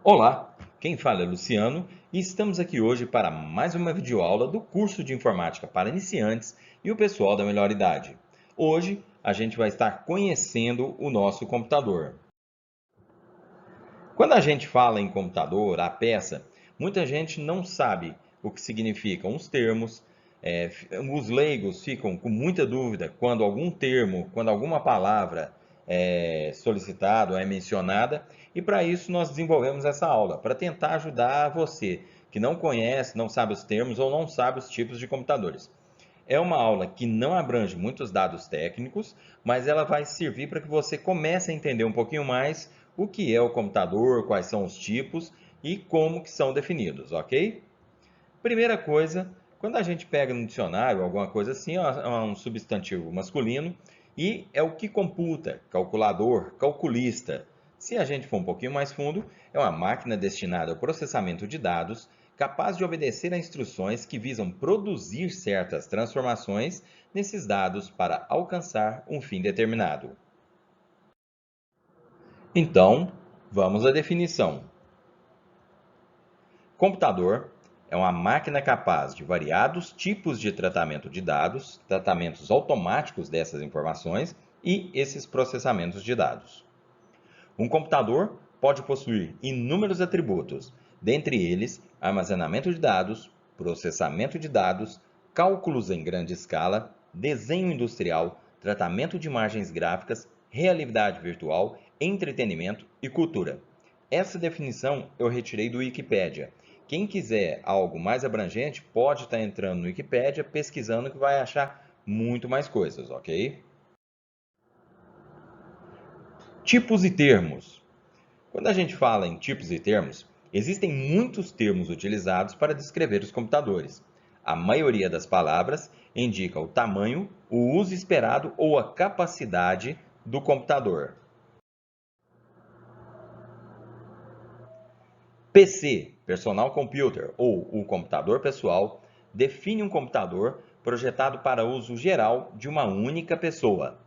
Olá, quem fala é Luciano e estamos aqui hoje para mais uma videoaula do curso de Informática para iniciantes e o pessoal da melhor idade. Hoje a gente vai estar conhecendo o nosso computador. Quando a gente fala em computador, a peça, muita gente não sabe o que significam os termos. Os leigos ficam com muita dúvida quando algum termo, quando alguma palavra é solicitada ou é mencionada. E para isso nós desenvolvemos essa aula, para tentar ajudar você que não conhece, não sabe os termos ou não sabe os tipos de computadores. É uma aula que não abrange muitos dados técnicos, mas ela vai servir para que você comece a entender um pouquinho mais o que é o computador, quais são os tipos e como que são definidos, ok? Primeira coisa, quando a gente pega no dicionário alguma coisa assim, é um substantivo masculino e é o que computa, calculador, calculista. Se a gente for um pouquinho mais fundo, é uma máquina destinada ao processamento de dados, capaz de obedecer a instruções que visam produzir certas transformações nesses dados para alcançar um fim determinado. Então, vamos à definição. Computador é uma máquina capaz de variados tipos de tratamento de dados, tratamentos automáticos dessas informações e esses processamentos de dados. Um computador pode possuir inúmeros atributos, dentre eles armazenamento de dados, processamento de dados, cálculos em grande escala, desenho industrial, tratamento de imagens gráficas, realidade virtual, entretenimento e cultura. Essa definição eu retirei do Wikipedia. Quem quiser algo mais abrangente pode estar entrando no Wikipedia, pesquisando que vai achar muito mais coisas, ok? Tipos e termos. Quando a gente fala em tipos e termos, existem muitos termos utilizados para descrever os computadores. A maioria das palavras indica o tamanho, o uso esperado ou a capacidade do computador. PC, Personal Computer, ou o computador pessoal, define um computador projetado para uso geral de uma única pessoa.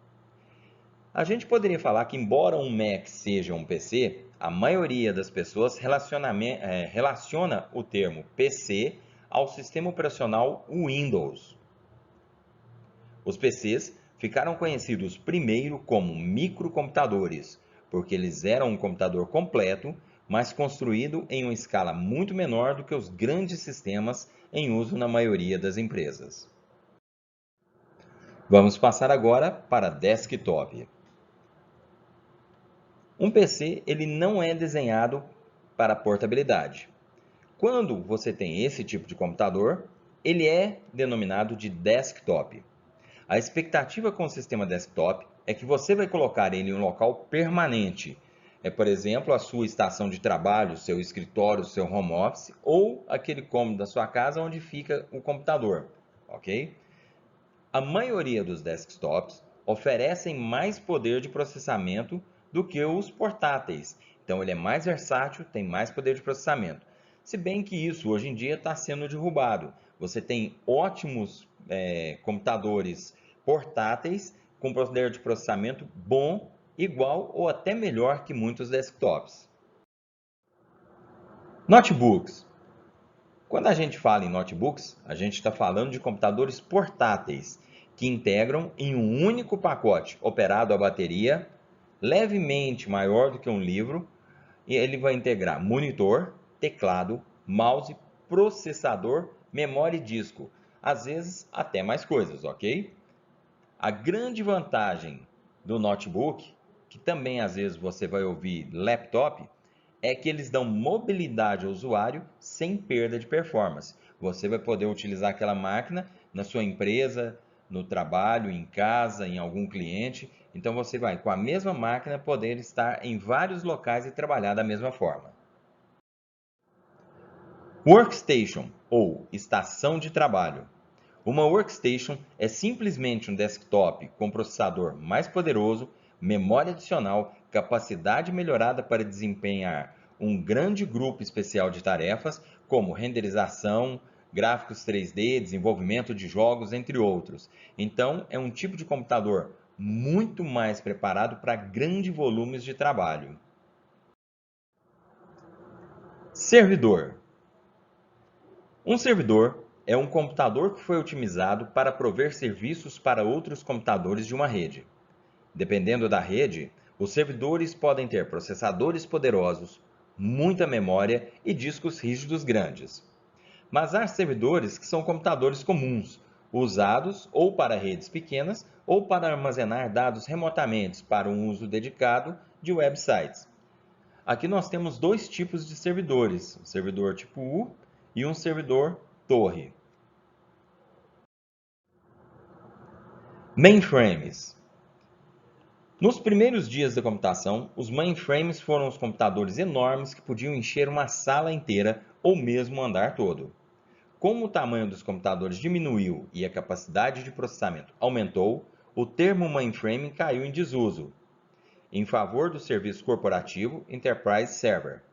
A gente poderia falar que, embora um Mac seja um PC, a maioria das pessoas relaciona o termo PC ao sistema operacional Windows. Os PCs ficaram conhecidos primeiro como microcomputadores, porque eles eram um computador completo, mas construído em uma escala muito menor do que os grandes sistemas em uso na maioria das empresas. Vamos passar agora para desktop. Um PC ele não é desenhado para portabilidade. Quando você tem esse tipo de computador, ele é denominado de desktop. A expectativa com o sistema desktop é que você vai colocar ele em um local permanente. Por exemplo, a sua estação de trabalho, seu escritório, seu home office ou aquele cômodo da sua casa onde fica o computador, ok? A maioria dos desktops oferecem mais poder de processamento do que os portáteis. Então ele é mais versátil, tem mais poder de processamento. Se bem que isso hoje em dia está sendo derrubado. Você tem ótimos computadores portáteis com poder de processamento bom, igual ou até melhor que muitos desktops. Notebooks. Quando a gente fala em notebooks, a gente está falando de computadores portáteis que integram em um único pacote operado a bateria, levemente maior do que um livro, e ele vai integrar monitor, teclado, mouse, processador, memória e disco, às vezes até mais coisas, ok? A grande vantagem do notebook, que também às vezes você vai ouvir laptop, é que eles dão mobilidade ao usuário sem perda de performance. Você vai poder utilizar aquela máquina na sua empresa, no trabalho, em casa, em algum cliente. Então você vai, com a mesma máquina, poder estar em vários locais e trabalhar da mesma forma. Workstation ou estação de trabalho. Uma workstation é simplesmente um desktop com processador mais poderoso, memória adicional, capacidade melhorada para desempenhar um grande grupo especial de tarefas, como renderização, gráficos 3D, desenvolvimento de jogos, entre outros. Então, é um tipo de computador muito mais preparado para grandes volumes de trabalho. Servidor. Um servidor é um computador que foi otimizado para prover serviços para outros computadores de uma rede. Dependendo da rede, os servidores podem ter processadores poderosos, muita memória e discos rígidos grandes. Mas há servidores que são computadores comuns, usados ou para redes pequenas ou para armazenar dados remotamente para um uso dedicado de websites. Aqui nós temos dois tipos de servidores, um servidor tipo U e um servidor torre. Mainframes. Nos primeiros dias da computação, os mainframes foram os computadores enormes que podiam encher uma sala inteira ou mesmo um andar todo. Como o tamanho dos computadores diminuiu e a capacidade de processamento aumentou, o termo mainframe caiu em desuso, em favor do serviço corporativo Enterprise Server.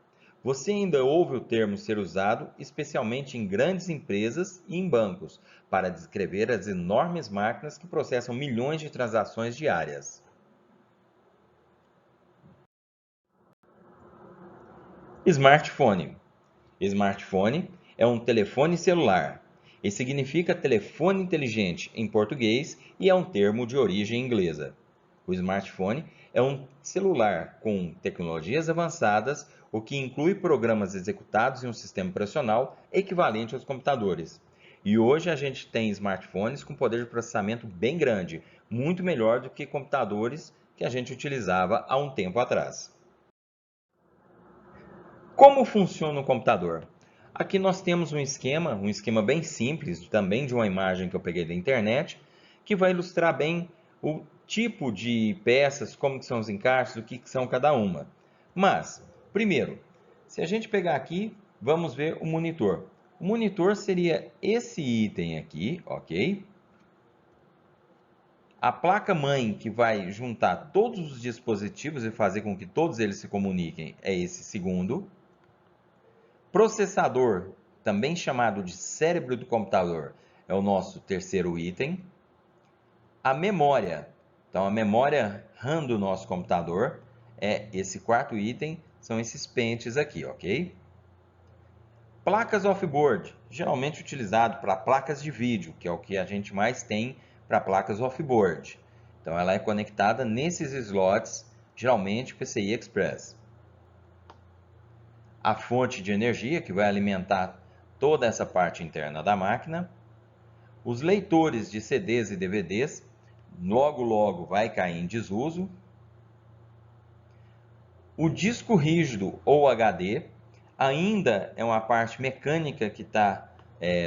Você ainda ouve o termo ser usado especialmente em grandes empresas e em bancos, para descrever as enormes máquinas que processam milhões de transações diárias. Smartphone. Smartphone é um telefone celular e significa telefone inteligente em português e é um termo de origem inglesa. O smartphone é um celular com tecnologias avançadas, o que inclui programas executados em um sistema operacional equivalente aos computadores. E hoje a gente tem smartphones com poder de processamento bem grande, muito melhor do que computadores que a gente utilizava há um tempo atrás. Como funciona o computador? Aqui nós temos um esquema bem simples, também de uma imagem que eu peguei da internet, que vai ilustrar bem o tipo de peças, como que são os encaixes, o que são cada uma. Mas, primeiro, se a gente pegar aqui, vamos ver o monitor. O monitor seria esse item aqui, ok? A placa-mãe que vai juntar todos os dispositivos e fazer com que todos eles se comuniquem é esse segundo. Processador, também chamado de cérebro do computador, é o nosso terceiro item. A memória, então a memória RAM do nosso computador é esse quarto item, são esses pentes aqui, ok? Placas off-board, geralmente utilizado para placas de vídeo, que é o que a gente mais tem para placas off-board. Então ela é conectada nesses slots, geralmente PCI Express. A fonte de energia que vai alimentar toda essa parte interna da máquina. Os leitores de CDs e DVDs, logo vai cair em desuso. O disco rígido ou HD ainda é uma parte mecânica que está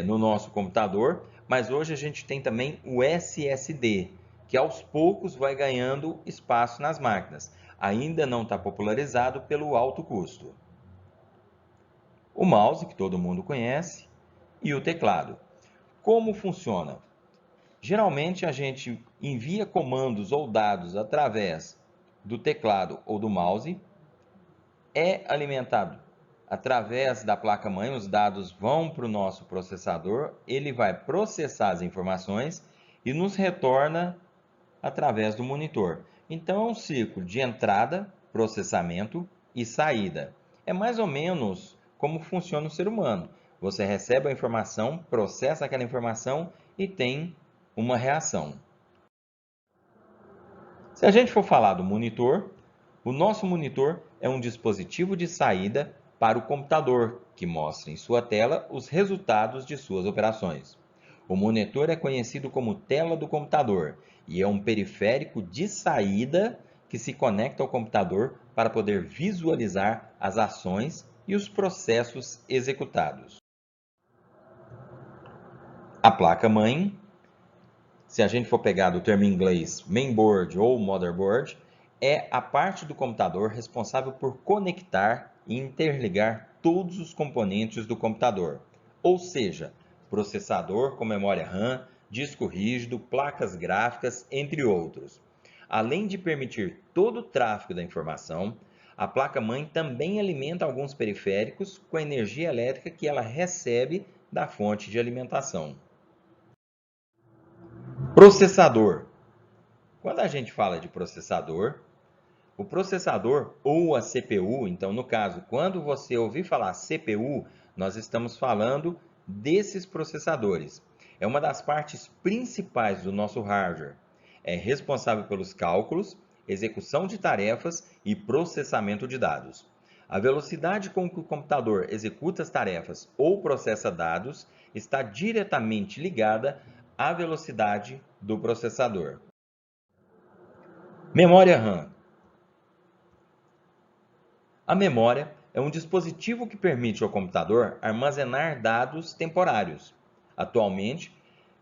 no nosso computador, mas hoje a gente tem também o SSD, que aos poucos vai ganhando espaço nas máquinas. Ainda não está popularizado pelo alto custo. O mouse, que todo mundo conhece, e o teclado. Como funciona? Geralmente a gente envia comandos ou dados através do teclado ou do mouse, é alimentado através da placa-mãe, os dados vão para o nosso processador, ele vai processar as informações e nos retorna através do monitor. Então é um ciclo de entrada, processamento e saída. É mais ou menos como funciona o ser humano. Você recebe a informação, processa aquela informação e tem uma reação. Se a gente for falar do monitor, o nosso monitor é um dispositivo de saída para o computador que mostra em sua tela os resultados de suas operações. O monitor é conhecido como tela do computador e é um periférico de saída que se conecta ao computador para poder visualizar as ações e os processos executados. A placa-mãe, se a gente for pegar do termo em inglês mainboard ou motherboard, é a parte do computador responsável por conectar e interligar todos os componentes do computador, ou seja, processador com memória RAM, disco rígido, placas gráficas, entre outros. Além de permitir todo o tráfego da informação, a placa-mãe também alimenta alguns periféricos com a energia elétrica que ela recebe da fonte de alimentação. Processador. Quando a gente fala de processador, O processador ou a CPU, então no caso, quando você ouvir falar CPU, nós estamos falando desses processadores. É uma das partes principais do nosso hardware. É responsável pelos cálculos, execução de tarefas e processamento de dados. A velocidade com que o computador executa as tarefas ou processa dados está diretamente ligada à velocidade do processador. Memória RAM. A memória é um dispositivo que permite ao computador armazenar dados temporários. Atualmente,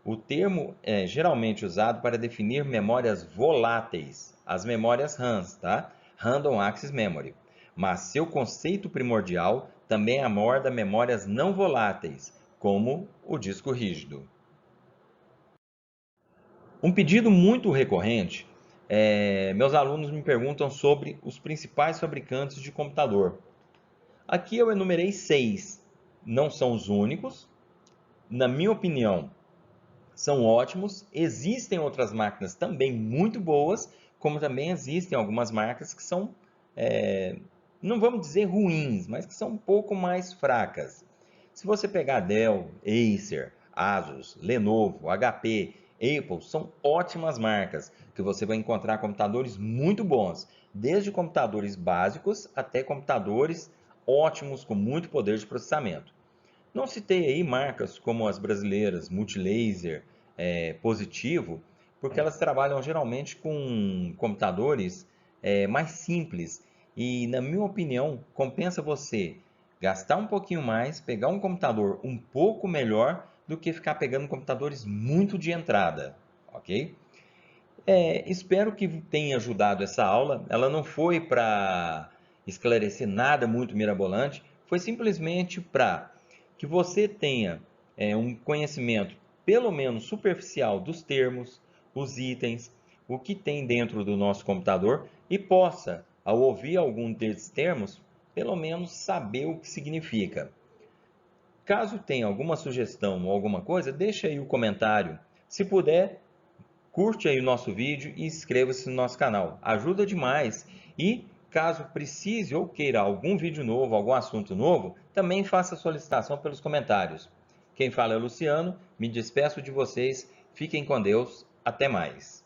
o termo é geralmente usado para definir memórias voláteis, as memórias RAMs, tá? Random Access Memory. Mas seu conceito primordial também aborda memórias não voláteis, como o disco rígido. Um pedido muito recorrente meus alunos me perguntam sobre os principais fabricantes de computador. Aqui eu enumerei 6. Não são os únicos. Na minha opinião, são ótimos. Existem outras máquinas também muito boas, como também existem algumas marcas que são, não vamos dizer ruins, mas que são um pouco mais fracas. Se você pegar Dell, Acer, Asus, Lenovo, HP, Apple, são ótimas marcas que você vai encontrar computadores muito bons, desde computadores básicos até computadores ótimos com muito poder de processamento. Não citei aí marcas como as brasileiras, Multilaser, Positivo, porque elas trabalham geralmente com computadores mais simples e, na minha opinião, compensa você gastar um pouquinho mais, pegar um computador um pouco melhor do que ficar pegando computadores muito de entrada, ok? Espero que tenha ajudado essa aula. Ela não foi para esclarecer nada muito mirabolante, foi simplesmente para que você tenha um conhecimento, pelo menos superficial, dos termos, os itens, o que tem dentro do nosso computador e possa, ao ouvir algum desses termos, pelo menos saber o que significa. Caso tenha alguma sugestão ou alguma coisa, deixa aí o comentário. Se puder, curte aí o nosso vídeo e inscreva-se no nosso canal. Ajuda demais. E caso precise ou queira algum vídeo novo, algum assunto novo, também faça solicitação pelos comentários. Quem fala é o Luciano, me despeço de vocês. Fiquem com Deus. Até mais.